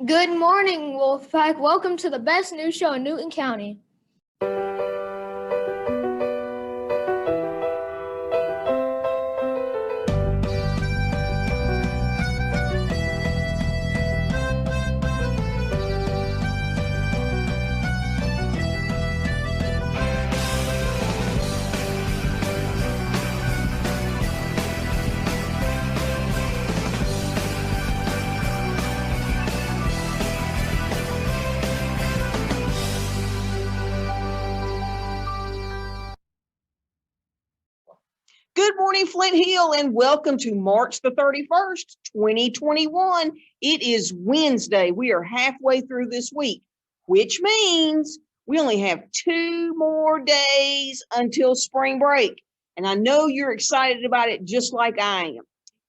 Good morning, Wolfpack. Welcome to the best news show in Newton County. Good morning, Flint Hill, and welcome to March the 31st, 2021. It is Wednesday. We are halfway through this week, which means we only have 2 more days until spring break. And I know you're excited about it just like I am.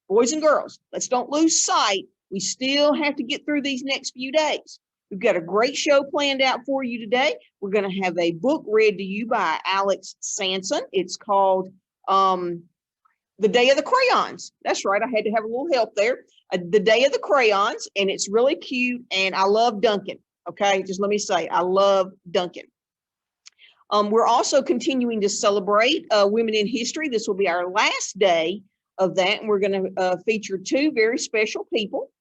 Boys and girls, let's don't lose sight. We still have to get through these next few days. We've got a great show planned out for you today. We're going to have a book read to you by Alex Sanson. It's called The Day of the Crayons. That's right. I had to have a little help there. The Day of the Crayons, and it's really cute. And I love Duncan. Okay, just let me say, I love Duncan. We're also continuing to celebrate Women in History. This will be our last day of that, and we're going to feature 2 very special people.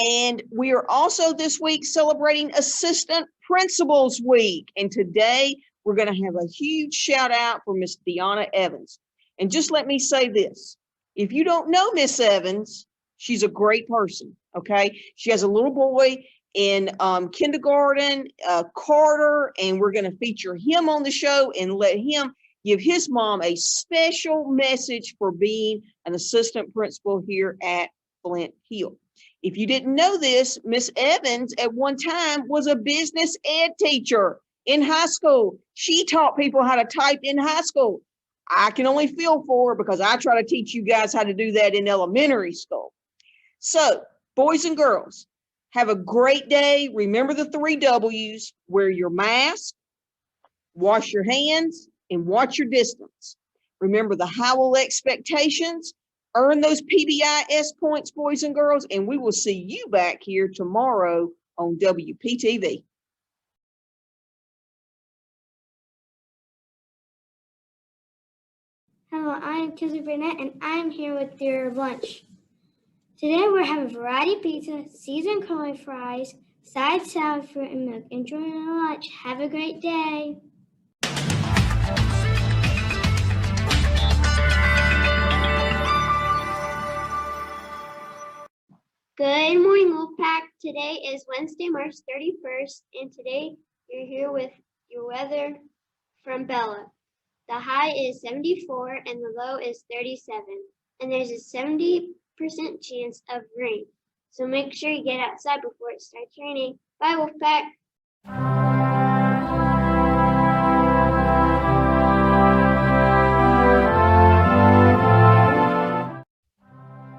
And we are also this week celebrating Assistant Principals Week. And today we're going to have a huge shout out for Miss Deanna Evans. And just let me say this, if you don't know Miss Evans, she's a great person, okay? She has a little boy in kindergarten, Carter, and we're gonna feature him on the show and let him give his mom a special message for being an assistant principal here at Flint Hill. If you didn't know this, Miss Evans at one time was a business ed teacher in high school. She taught people how to type in high school. I can only feel for her because I try to teach you guys how to do that in elementary school. So, boys and girls, have a great day. Remember the 3 W's: wear your mask, wash your hands, and watch your distance. Remember the Howell expectations. Earn those PBIS points, boys and girls, and we will see you back here tomorrow on WPTV. Hello, I am Kelsey Burnett, and I am here with your lunch. Today we're having variety pizza, seasoned curly fries, side salad, fruit, and milk. Enjoy your lunch. Have a great day. Good morning, Wolfpack. Today is Wednesday, March 31st, and today you're here with your weather from Bella. The high is 74 and the low is 37, and there's a 70% chance of rain. So make sure you get outside before it starts raining. Bye, Wolfpack.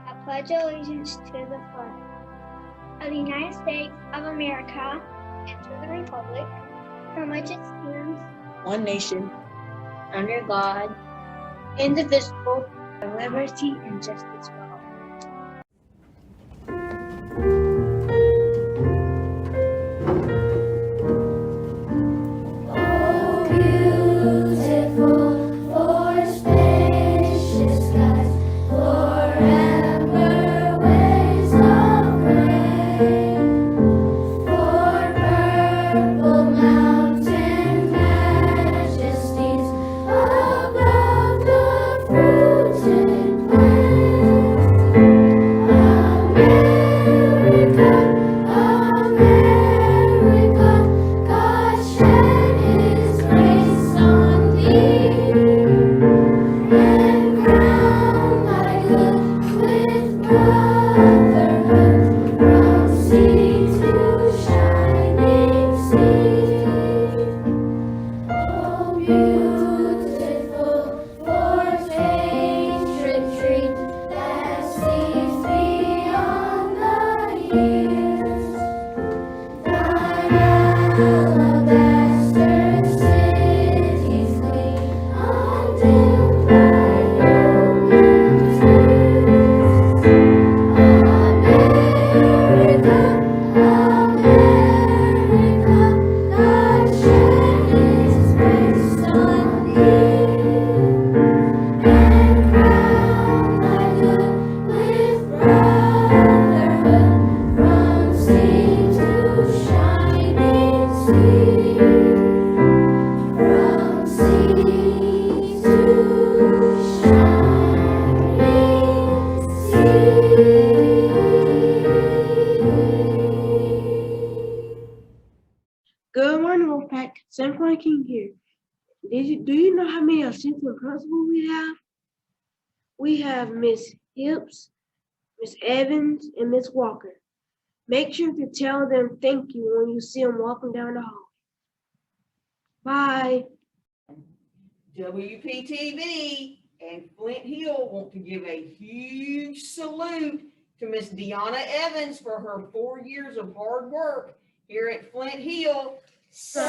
I pledge allegiance to the flag of the United States of America and to the republic from which it stands, one nation, under God, indivisible, with liberty and justice for all. Oh, beautiful for spacious skies, forever waves of rain, for purple mountain majesties above the fruited plain. came here. Do you know how many assistant principals we have? We have Miss Hips, Miss Evans, and Miss Walker. Make sure to tell them thank you when you see them walking down the hall. Bye. WPTV and Flint Hill want to give a huge salute to Miss Deanna Evans for her 4 years of hard work here at Flint Hill. Salute!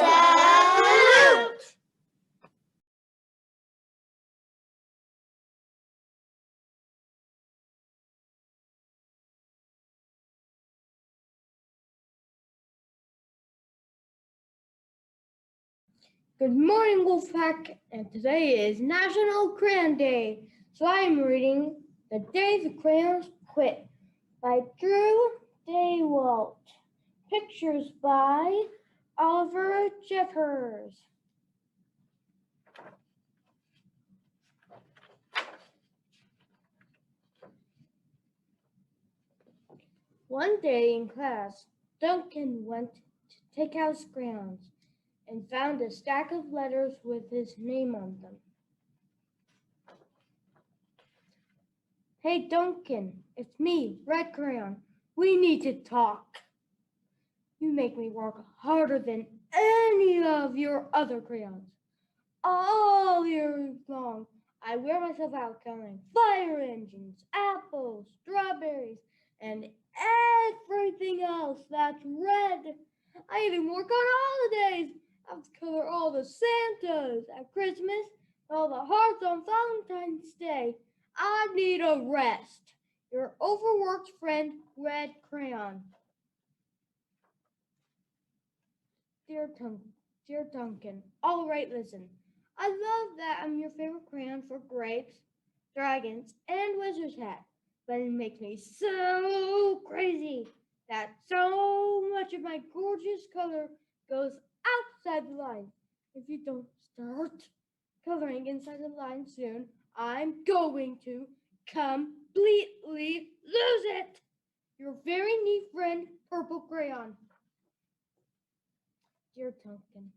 Good morning, Wolfpack, and today is National Crayon Day. So I am reading The Day the Crayons Quit by Drew Daywalt. Pictures by Oliver Jeffers. One day in class, Duncan went to take out his crayons and found a stack of letters with his name on them. Hey, Duncan, it's me, Red Crayon. We need to talk. You make me work harder than any of your other crayons. All year long, I wear myself out counting fire engines, apples, strawberries, and everything else that's red. I even work on holidays. I have to color all the Santas at Christmas, all the hearts on Valentine's Day. I need a rest. Your overworked friend, Red Crayon. Dear Duncan, all right, listen. I love that I'm your favorite crayon for grapes, dragons, and wizard's hat, but it makes me so crazy that so much of my gorgeous color goes outside the line. If you don't start coloring inside the line soon, I'm going to completely lose it. Your very neat friend, Purple Crayon. Dear Duncan,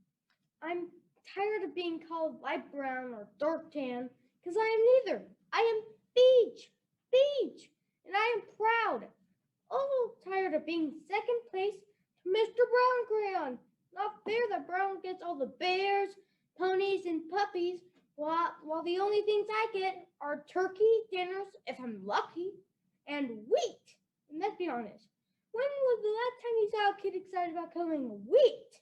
I'm tired of being called light brown or dark tan, because I am neither. I am beige, and I am proud. Also tired of being second place to Mr. Brown Crayon. Not fair that Brown gets all the bears, ponies, and puppies, while the only things I get are turkey dinners, if I'm lucky, and wheat. And let's be honest, when was the last time you saw a kid excited about coloring wheat?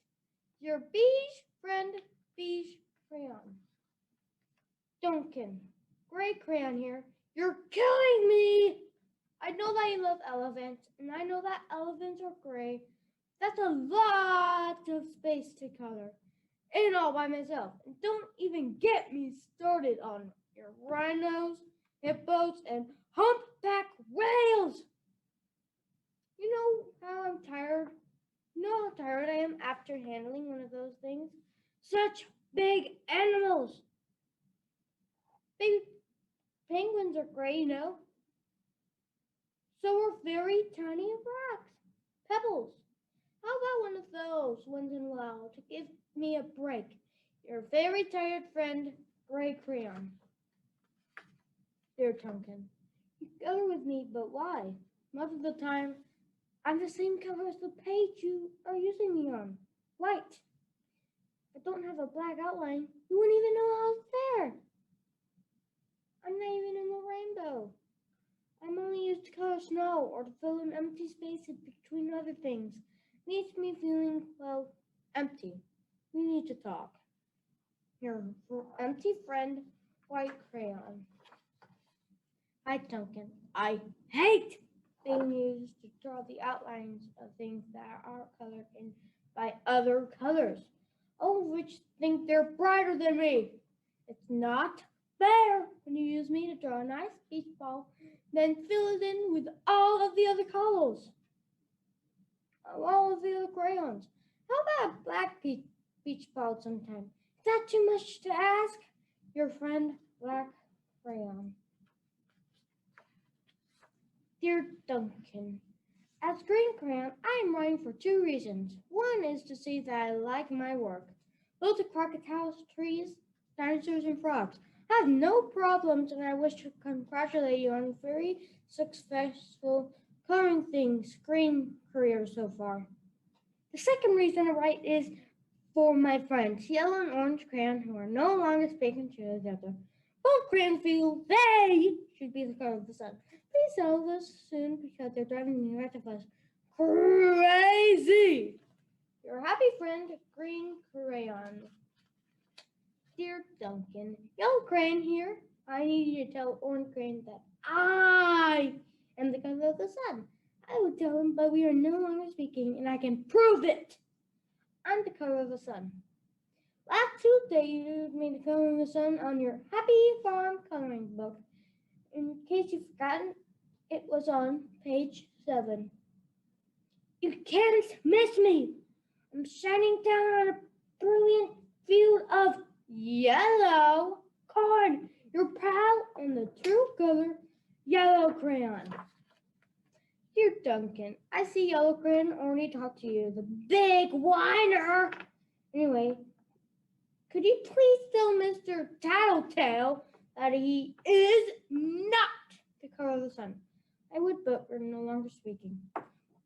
Your beige friend, Beige Crayon. Duncan, Gray Crayon here. You're killing me! I know that you love elephants, and I know that elephants are gray. That's a lot of space to color. And all by myself. And don't even get me started on your rhinos, hippos, and humpback whales. You know how I'm tired? You know how tired I am after handling one of those things? Such big animals. Big penguins are gray, you know. So are very tiny rocks, pebbles. How about one of those once in a while to give me a break? Your very tired friend, Gray Crayon. Dear Duncan, you color with me, but why? Most of the time, I'm the same color as the page you are using me on, white. If I don't have a black outline, you wouldn't even know I was there. I'm not even in the rainbow. I'm only used to color snow or to fill in empty spaces between other things. Leaves me feeling, well, empty. We need to talk. Your empty friend, White Crayon. Hi, Duncan. I hate being used to draw the outlines of things that are colored in by other colors, all of which think they're brighter than me. It's not fair when you use me to draw a nice beach ball, then fill it in with all of the other colors. All of the other crayons. How about a black beach ball sometime? Is that too much to ask? Your friend, Black Crayon. Dear Duncan, as Green Crayon, I am writing for two reasons. One is to say that I like my work. Loads of crocodiles, trees, dinosaurs, and frogs. I have no problems, and I wish to congratulate you on a very successful coloring things screen career so far. The second reason I write is for my friends, Yellow and Orange Crayon, who are no longer speaking to each other. Both crayons feel they should be the color of the sun. Please tell this soon because they're driving the rest of us crazy. Your happy friend, Green Crayon. Dear Duncan, Yellow Crayon here. I need you to tell Orange Crayon that I am the color of the sun. I will tell him, but we are no longer speaking, and I can prove it. I'm the color of the sun. Last Tuesday, you made the color of the sun on your Happy Farm coloring book. In case you've forgotten, it was on page 7. You can't miss me. I'm shining down on a brilliant field of yellow corn. You're proud and the true color, Yellow Crayon. Dear Duncan, I see Yellow Crayon already talked to you, the big whiner. Anyway, could you please tell Mr. Tattletale that he is not the color of the sun? I would, but we're no longer speaking.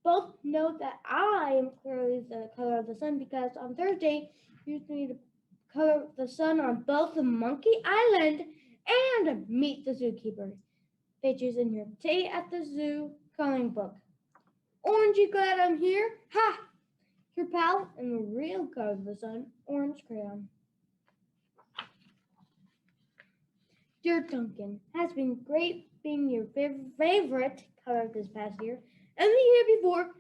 Both know that I am clearly the color of the sun because on Thursday, you need to color the sun on both the Monkey Island and Meet the Zookeeper pages in your Day at the Zoo coloring book. Orange, you glad I'm here? Ha! Your pal and the real color of the sun, Orange Crayon. Dear Duncan, has been great being your favorite color this past year, and the year before, and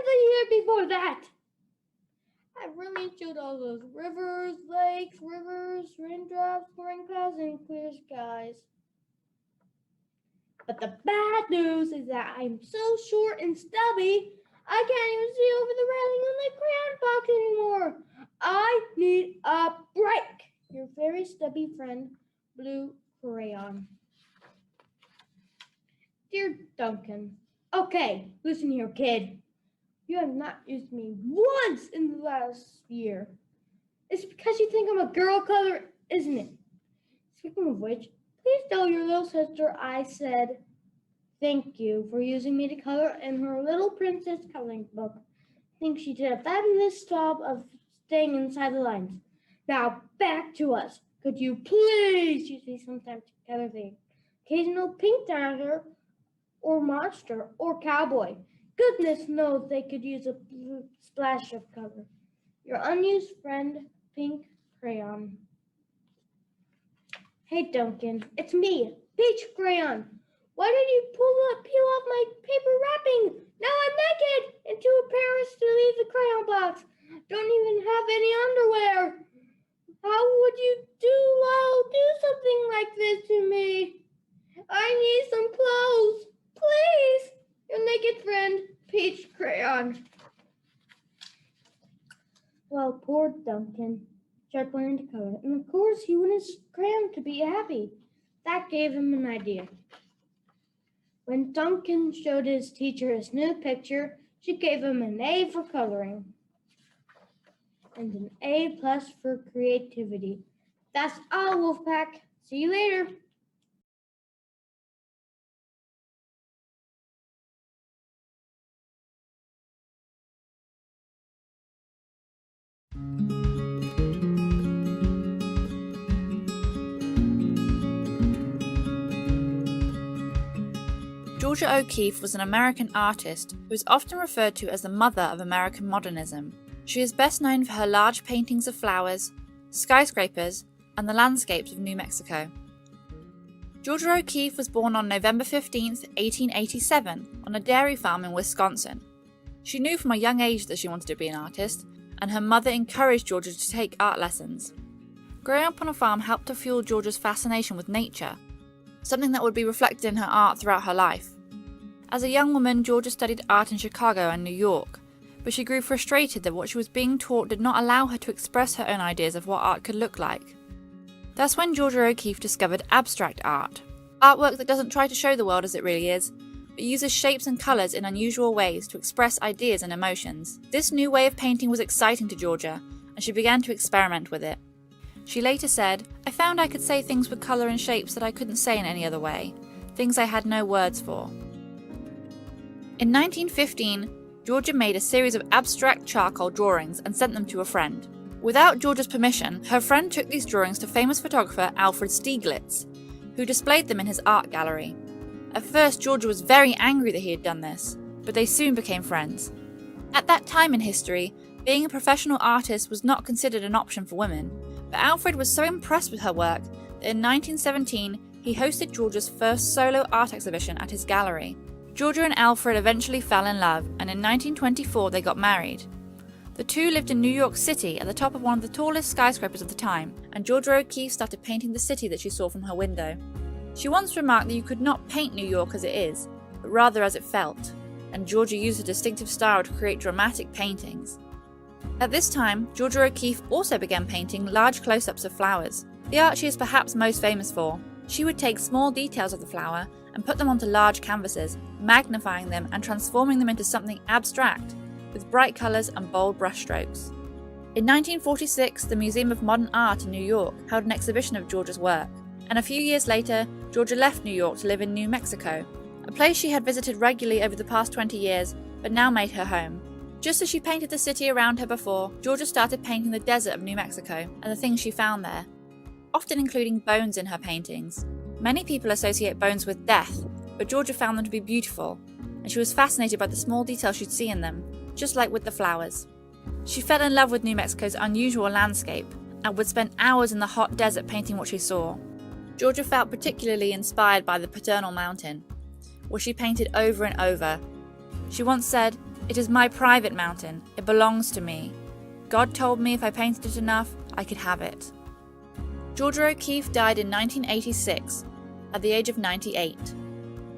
the year before that. I really enjoyed all those rivers, lakes, raindrops, pouring clouds, and clear skies. But the bad news is that I'm so short and stubby, I can't even see over the railing on the crayon box anymore. I need a break. Your very stubby friend, Blue Crayon. Dear Duncan, okay, listen here, kid. You have not used me once in the last year. It's because you think I'm a girl color, isn't it? Speaking of which, please tell your little sister I said thank you for using me to color in her Little Princess coloring book. I think she did a fabulous job of staying inside the lines. Now back to us. Could you please use me sometime to color the occasional pink dinosaur or monster or cowboy? Goodness knows they could use a splash of color. Your unused friend, Pink Crayon. Hey Duncan, it's me, Peach Crayon. Why did you peel off my paper wrapping? Now I'm naked and too embarrassed to leave the crayon box. Don't even have any underwear. How would you do something like this to me? I need some clothes. Please. Your naked friend, Peach Crayon. Well, poor Duncan tried learning to color, and of course he wanted his crayon to be happy. That gave him an idea. When Duncan showed his teacher his new picture, she gave him an A for coloring and an A+ for creativity. That's all, Wolfpack. See you later. Georgia O'Keeffe was an American artist who is often referred to as the mother of American modernism. She is best known for her large paintings of flowers, skyscrapers, and the landscapes of New Mexico. Georgia O'Keeffe was born on November 15, 1887, on a dairy farm in Wisconsin. She knew from a young age that she wanted to be an artist, and her mother encouraged Georgia to take art lessons. Growing up on a farm helped to fuel Georgia's fascination with nature, something that would be reflected in her art throughout her life. As a young woman, Georgia studied art in Chicago and New York, but she grew frustrated that what she was being taught did not allow her to express her own ideas of what art could look like. That's when Georgia O'Keeffe discovered abstract art, artwork that doesn't try to show the world as it really is, but uses shapes and colours in unusual ways to express ideas and emotions. This new way of painting was exciting to Georgia, and she began to experiment with it. She later said, "I found I could say things with colour and shapes that I couldn't say in any other way, things I had no words for." In 1915, Georgia made a series of abstract charcoal drawings and sent them to a friend. Without Georgia's permission, her friend took these drawings to famous photographer Alfred Stieglitz, who displayed them in his art gallery. At first, Georgia was very angry that he had done this, but they soon became friends. At that time in history, being a professional artist was not considered an option for women, but Alfred was so impressed with her work that in 1917 he hosted Georgia's first solo art exhibition at his gallery. Georgia and Alfred eventually fell in love, and in 1924 they got married. The two lived in New York City at the top of one of the tallest skyscrapers of the time, and Georgia O'Keeffe started painting the city that she saw from her window. She once remarked that you could not paint New York as it is, but rather as it felt, and Georgia used a distinctive style to create dramatic paintings. At this time, Georgia O'Keeffe also began painting large close-ups of flowers, the art she is perhaps most famous for. She would take small details of the flower and put them onto large canvases, magnifying them and transforming them into something abstract, with bright colours and bold brushstrokes. In 1946, the Museum of Modern Art in New York held an exhibition of Georgia's work, and a few years later, Georgia left New York to live in New Mexico, a place she had visited regularly over the past 20 years, but now made her home. Just as she painted the city around her before, Georgia started painting the desert of New Mexico and the things she found there, often including bones in her paintings. Many people associate bones with death, but Georgia found them to be beautiful, and she was fascinated by the small details she'd see in them, just like with the flowers. She fell in love with New Mexico's unusual landscape and would spend hours in the hot desert painting what she saw. Georgia felt particularly inspired by the Paternal Mountain, which she painted over and over. She once said, "It is my private mountain. It belongs to me. God told me if I painted it enough, I could have it." Georgia O'Keeffe died in 1986 at the age of 98.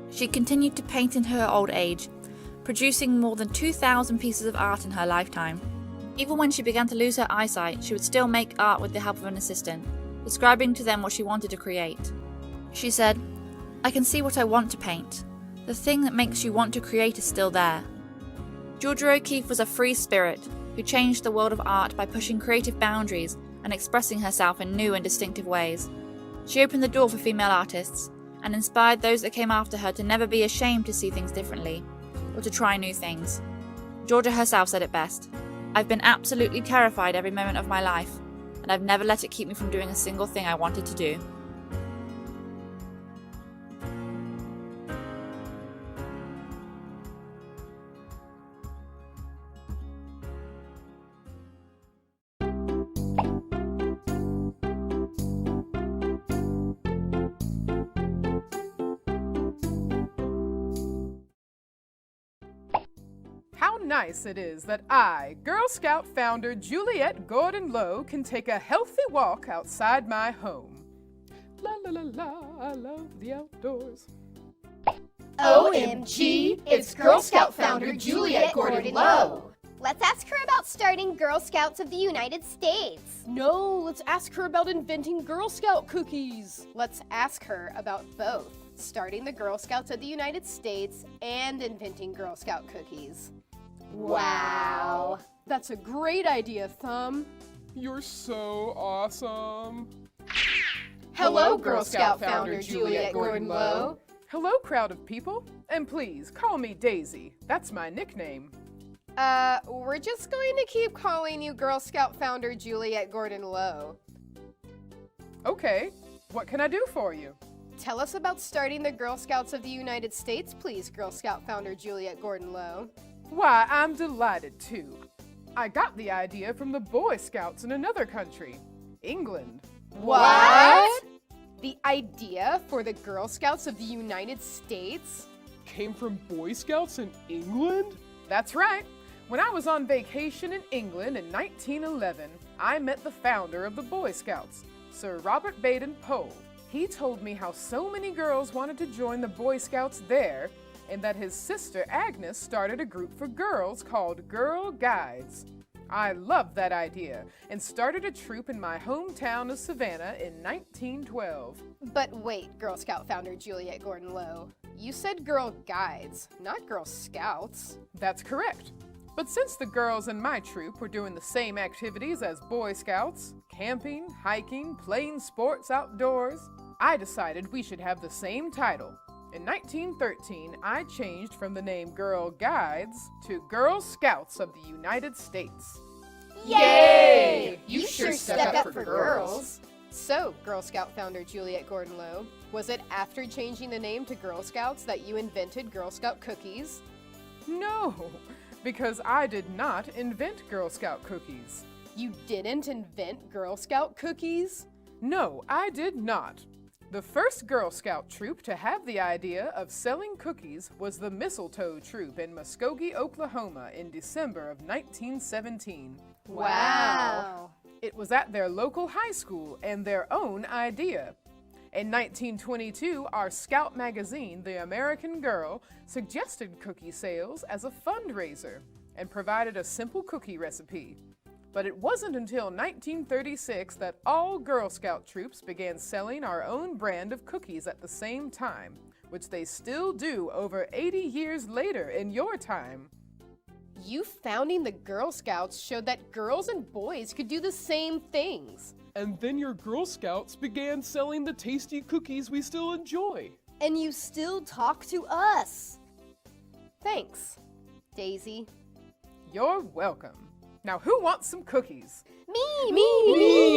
She continued to paint in her old age, producing more than 2,000 pieces of art in her lifetime. Even when she began to lose her eyesight, she would still make art with the help of an assistant, describing to them what she wanted to create. She said, "I can see what I want to paint. The thing that makes you want to create is still there." Georgia O'Keeffe was a free spirit who changed the world of art by pushing creative boundaries and expressing herself in new and distinctive ways. She opened the door for female artists and inspired those that came after her to never be ashamed to see things differently or to try new things. Georgia herself said it best, "I've been absolutely terrified every moment of my life, and I've never let it keep me from doing a single thing I wanted to do." How nice it is that I, Girl Scout founder Juliet Gordon Lowe, can take a healthy walk outside my home. La la la la, I love the outdoors. OMG, it's Girl Scout founder Juliet Gordon Lowe. Let's ask her about starting Girl Scouts of the United States. No, let's ask her about inventing Girl Scout cookies. Let's ask her about both, starting the Girl Scouts of the United States and inventing Girl Scout cookies. Wow. That's a great idea, Thumb. You're so awesome. Hello, Girl Scout founder Juliet Gordon Lowe. Hello, crowd of people. And please, call me Daisy. That's my nickname. We're just going to keep calling you Girl Scout founder Juliet Gordon Lowe. Okay, what can I do for you? Tell us about starting the Girl Scouts of the United States, please, Girl Scout founder Juliet Gordon Lowe. Why, I'm delighted to. I got the idea from the Boy Scouts in another country, England. What? The idea for the Girl Scouts of the United States? Came from Boy Scouts in England? That's right. When I was on vacation in England in 1911, I met the founder of the Boy Scouts, Sir Robert Baden-Powell. He told me how so many girls wanted to join the Boy Scouts there, and that his sister Agnes started a group for girls called Girl Guides. I loved that idea and started a troop in my hometown of Savannah in 1912. But wait, Girl Scout founder Juliet Gordon Lowe. You said Girl Guides, not Girl Scouts. That's correct. But since the girls in my troop were doing the same activities as Boy Scouts, camping, hiking, playing sports outdoors, I decided we should have the same title. In 1913, I changed from the name Girl Guides to Girl Scouts of the United States. Yay! You sure stuck up for girls. So, Girl Scout founder Juliet Gordon Low, was it after changing the name to Girl Scouts that you invented Girl Scout cookies? No, because I did not invent Girl Scout cookies. You didn't invent Girl Scout cookies? No, I did not. The first Girl Scout troop to have the idea of selling cookies was the Mistletoe Troop in Muskogee, Oklahoma in December of 1917. Wow. It was at their local high school and their own idea. In 1922, our Scout magazine, The American Girl, suggested cookie sales as a fundraiser and provided a simple cookie recipe. But it wasn't until 1936 that all Girl Scout troops began selling our own brand of cookies at the same time, which they still do over 80 years later in your time. You founding the Girl Scouts showed that girls and boys could do the same things. And then your Girl Scouts began selling the tasty cookies we still enjoy. And you still talk to us. Thanks, Daisy. You're welcome. Now who wants some cookies? Me, me.